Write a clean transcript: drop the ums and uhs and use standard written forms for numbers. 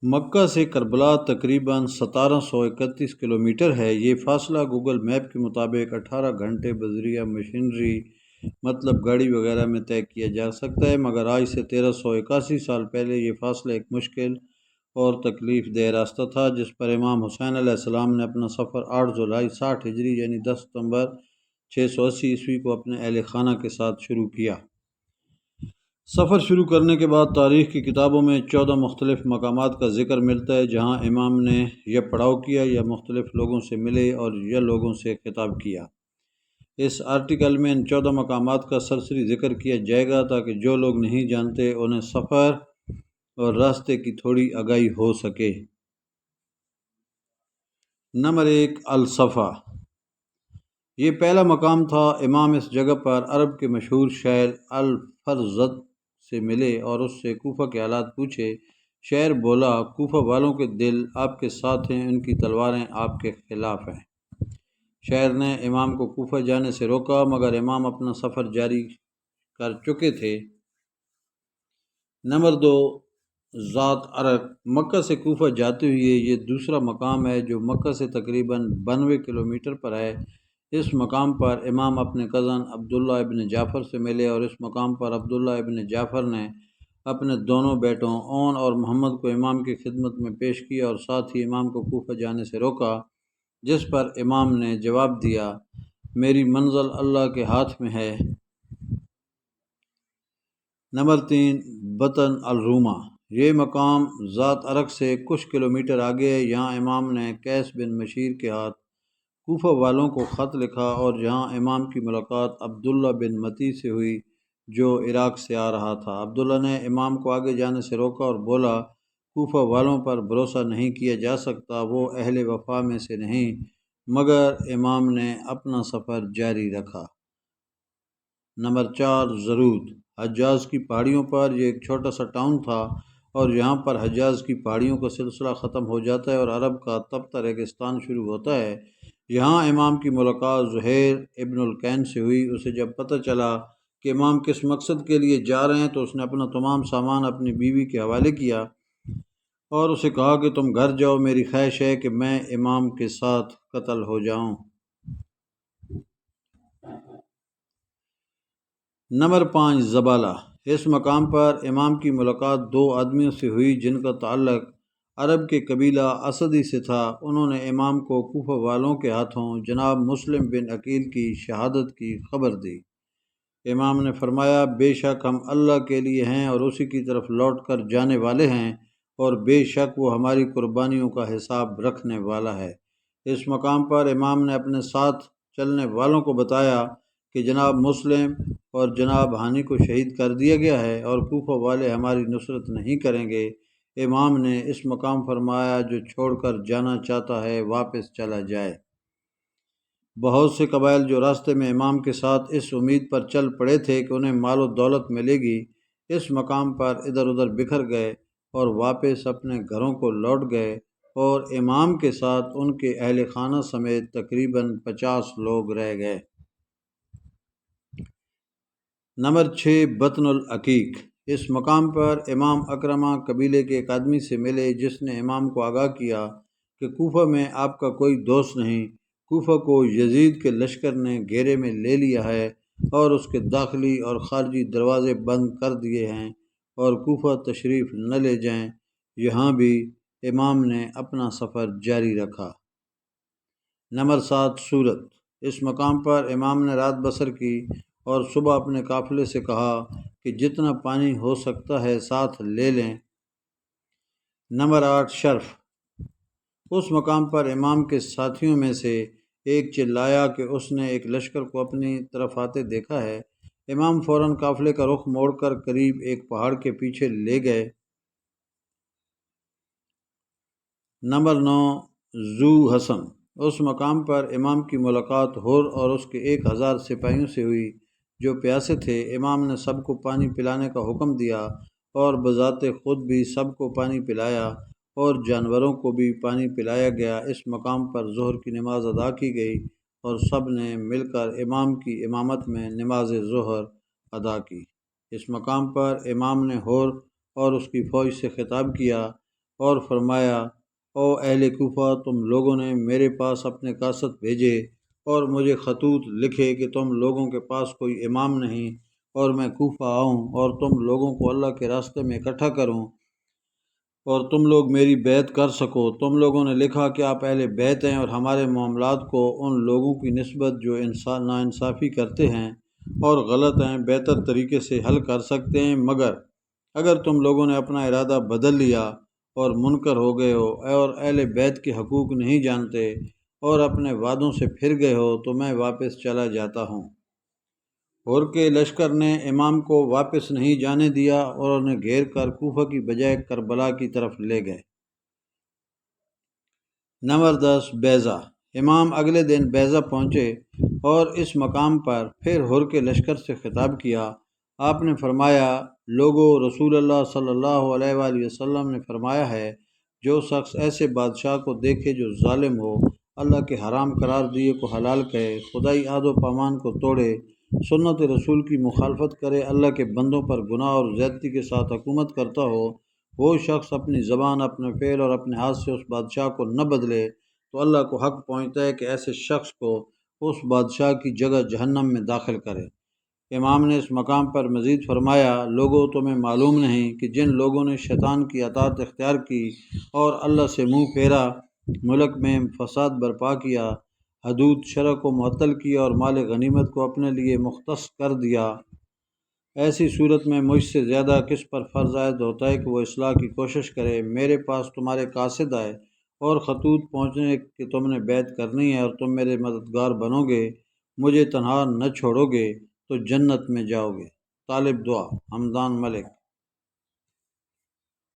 مکہ سے کربلا تقریباً 1731 کلومیٹر ہے۔ یہ فاصلہ گوگل میپ کے مطابق 18 گھنٹے بذریعہ مشینری مطلب گاڑی وغیرہ میں طے کیا جا سکتا ہے، مگر آج سے 1381 سال پہلے یہ فاصلہ ایک مشکل اور تکلیف دہ راستہ تھا، جس پر امام حسین علیہ السلام نے اپنا سفر 8 جولائی 60 ہجری یعنی 10 ستمبر 680 عیسوی کو اپنے اہل خانہ کے ساتھ شروع کیا۔ سفر شروع کرنے کے بعد تاریخ کی کتابوں میں 14 مختلف مقامات کا ذکر ملتا ہے جہاں امام نے یا پڑاؤ کیا یا مختلف لوگوں سے ملے اور یا لوگوں سے خطاب کیا۔ اس آرٹیکل میں ان 14 مقامات کا سرسری ذکر کیا جائے گا تاکہ جو لوگ نہیں جانتے انہیں سفر اور راستے کی تھوڑی آگاہی ہو سکے۔ نمبر 1، الصفا۔ یہ پہلا مقام تھا۔ امام اس جگہ پر عرب کے مشہور شاعر الفرزدق سے ملے اور اس سے کوفہ کے حالات پوچھے۔ شاعر بولا، کوفہ والوں کے دل آپ کے ساتھ ہیں، ان کی تلواریں آپ کے خلاف ہیں۔ شاعر نے امام کو کوفہ جانے سے روکا، مگر امام اپنا سفر جاری کر چکے تھے۔ نمبر 2، ذات ارق۔ مکہ سے کوفہ جاتے ہوئے یہ دوسرا مقام ہے جو مکہ سے تقریباً 92 کلومیٹر پر ہے۔ اس مقام پر امام اپنے کزن عبداللہ ابن جعفر سے ملے اور اس مقام پر عبداللہ ابن جعفر نے اپنے دونوں بیٹوں اون اور محمد کو امام کی خدمت میں پیش کیا اور ساتھ ہی امام کو کوفہ جانے سے روکا، جس پر امام نے جواب دیا، میری منزل اللہ کے ہاتھ میں ہے۔ نمبر 3، بطن الروما۔ یہ مقام ذات ارق سے کچھ کلومیٹر آگے ہے۔ یہاں امام نے قیس بن مشیر کے ہاتھ کوفہ والوں کو خط لکھا اور جہاں امام کی ملاقات عبداللہ بن متی سے ہوئی جو عراق سے آ رہا تھا۔ عبداللہ نے امام کو آگے جانے سے روکا اور بولا، کوفہ والوں پر بھروسہ نہیں کیا جا سکتا، وہ اہل وفا میں سے نہیں، مگر امام نے اپنا سفر جاری رکھا۔ نمبر 4، زرود۔ حجاز کی پہاڑیوں پر یہ ایک چھوٹا سا ٹاؤن تھا اور یہاں پر حجاز کی پہاڑیوں کا سلسلہ ختم ہو جاتا ہے اور عرب کا تبتہ ریگستان شروع ہوتا ہے۔ یہاں امام کی ملاقات زہیر ابن القین سے ہوئی۔ اسے جب پتہ چلا کہ امام کس مقصد کے لیے جا رہے ہیں تو اس نے اپنا تمام سامان اپنی بیوی کے حوالے کیا اور اسے کہا کہ تم گھر جاؤ، میری خواہش ہے کہ میں امام کے ساتھ قتل ہو جاؤں۔ نمبر 5، زبالہ۔ اس مقام پر امام کی ملاقات 2 آدمیوں سے ہوئی جن کا تعلق عرب کے قبیلہ اسدی سے تھا۔ انہوں نے امام کو کوفہ والوں کے ہاتھوں جناب مسلم بن عقیل کی شہادت کی خبر دی۔ امام نے فرمایا، بے شک ہم اللہ کے لیے ہیں اور اسی کی طرف لوٹ کر جانے والے ہیں اور بے شک وہ ہماری قربانیوں کا حساب رکھنے والا ہے۔ اس مقام پر امام نے اپنے ساتھ چلنے والوں کو بتایا کہ جناب مسلم اور جناب ہانی کو شہید کر دیا گیا ہے اور کوفہ والے ہماری نصرت نہیں کریں گے۔ امام نے اس مقام فرمایا، جو چھوڑ کر جانا چاہتا ہے واپس چلا جائے۔ بہت سے قبائل جو راستے میں امام کے ساتھ اس امید پر چل پڑے تھے کہ انہیں مال و دولت ملے گی، اس مقام پر ادھر ادھر بکھر گئے اور واپس اپنے گھروں کو لوٹ گئے اور امام کے ساتھ ان کے اہل خانہ سمیت تقریباً 50 لوگ رہ گئے۔ نمبر 6، بطن العقیق۔ اس مقام پر امام اکرمہ قبیلے کے ایک آدمی سے ملے جس نے امام کو آگاہ کیا کہ کوفہ میں آپ کا کوئی دوست نہیں، کوفہ کو یزید کے لشکر نے گھیرے میں لے لیا ہے اور اس کے داخلی اور خارجی دروازے بند کر دیے ہیں اور کوفہ تشریف نہ لے جائیں۔ یہاں بھی امام نے اپنا سفر جاری رکھا۔ نمبر 7، سورت۔ اس مقام پر امام نے رات بسر کی اور صبح اپنے قافلے سے کہا کہ جتنا پانی ہو سکتا ہے ساتھ لے لیں۔ نمبر 8، شرف۔ اس مقام پر امام کے ساتھیوں میں سے ایک چلایا کہ اس نے ایک لشکر کو اپنی طرف آتے دیکھا ہے۔ امام فوراً قافلے کا رخ موڑ کر قریب ایک پہاڑ کے پیچھے لے گئے۔ نمبر 9، ذو حسن۔ اس مقام پر امام کی ملاقات حر اور اس کے 1000 سپاہیوں سے ہوئی جو پیاسے تھے۔ امام نے سب کو پانی پلانے کا حکم دیا اور بذات خود بھی سب کو پانی پلایا اور جانوروں کو بھی پانی پلایا گیا۔ اس مقام پر ظہر کی نماز ادا کی گئی اور سب نے مل کر امام کی امامت میں نماز ظہر ادا کی۔ اس مقام پر امام نے حر اور اس کی فوج سے خطاب کیا، اور فرمایا، او اہل کوفہ، تم لوگوں نے میرے پاس اپنے قاصد بھیجے اور مجھے خطوط لکھے کہ تم لوگوں کے پاس کوئی امام نہیں اور میں کوفہ آؤں اور تم لوگوں کو اللہ کے راستے میں اکٹھا کروں اور تم لوگ میری بیعت کر سکو۔ تم لوگوں نے لکھا کہ آپ اہل بیعت ہیں اور ہمارے معاملات کو ان لوگوں کی نسبت جو ناانصافی کرتے ہیں اور غلط ہیں بہتر طریقے سے حل کر سکتے ہیں، مگر اگر تم لوگوں نے اپنا ارادہ بدل لیا اور منکر ہو گئے ہو اور اہل بیت کے حقوق نہیں جانتے اور اپنے وعدوں سے پھر گئے ہو تو میں واپس چلا جاتا ہوں۔ اور کے لشکر نے امام کو واپس نہیں جانے دیا اور انہیں گھیر کر کوفہ کی بجائے کربلا کی طرف لے گئے۔ نمبر 10 بیضہ۔ امام اگلے دن بیضہ پہنچے اور اس مقام پر پھر ہر کے لشکر سے خطاب کیا۔ آپ نے فرمایا، لوگو، رسول اللہ صلی اللہ علیہ وآلہ وسلم نے فرمایا ہے، جو شخص ایسے بادشاہ کو دیکھے جو ظالم ہو، اللہ کے حرام قرار دیے کو حلال کہے، خدائی عہد و پیمان کو توڑے، سنت رسول کی مخالفت کرے، اللہ کے بندوں پر گناہ اور زیادتی کے ساتھ حکومت کرتا ہو، وہ شخص اپنی زبان، اپنے فعل اور اپنے ہاتھ سے اس بادشاہ کو نہ بدلے تو اللہ کو حق پہنچتا ہے کہ ایسے شخص کو اس بادشاہ کی جگہ جہنم میں داخل کرے۔ امام نے اس مقام پر مزید فرمایا، لوگوں، تمہیں معلوم نہیں کہ جن لوگوں نے شیطان کی اطاعت اختیار کی اور اللہ سے منہ پھیرا، ملک میں فساد برپا کیا، حدود شرع کو معطل کیا اور مال غنیمت کو اپنے لیے مختص کر دیا، ایسی صورت میں مجھ سے زیادہ کس پر فرض عائد ہوتا ہے کہ وہ اصلاح کی کوشش کرے۔ میرے پاس تمہارے قاصد آئے اور خطوط پہنچنے کہ تم نے بیعت کرنی ہے اور تم میرے مددگار بنو گے، مجھے تنہا نہ چھوڑو گے تو جنت میں جاؤ گے۔ طالب دعا حمدان ملک۔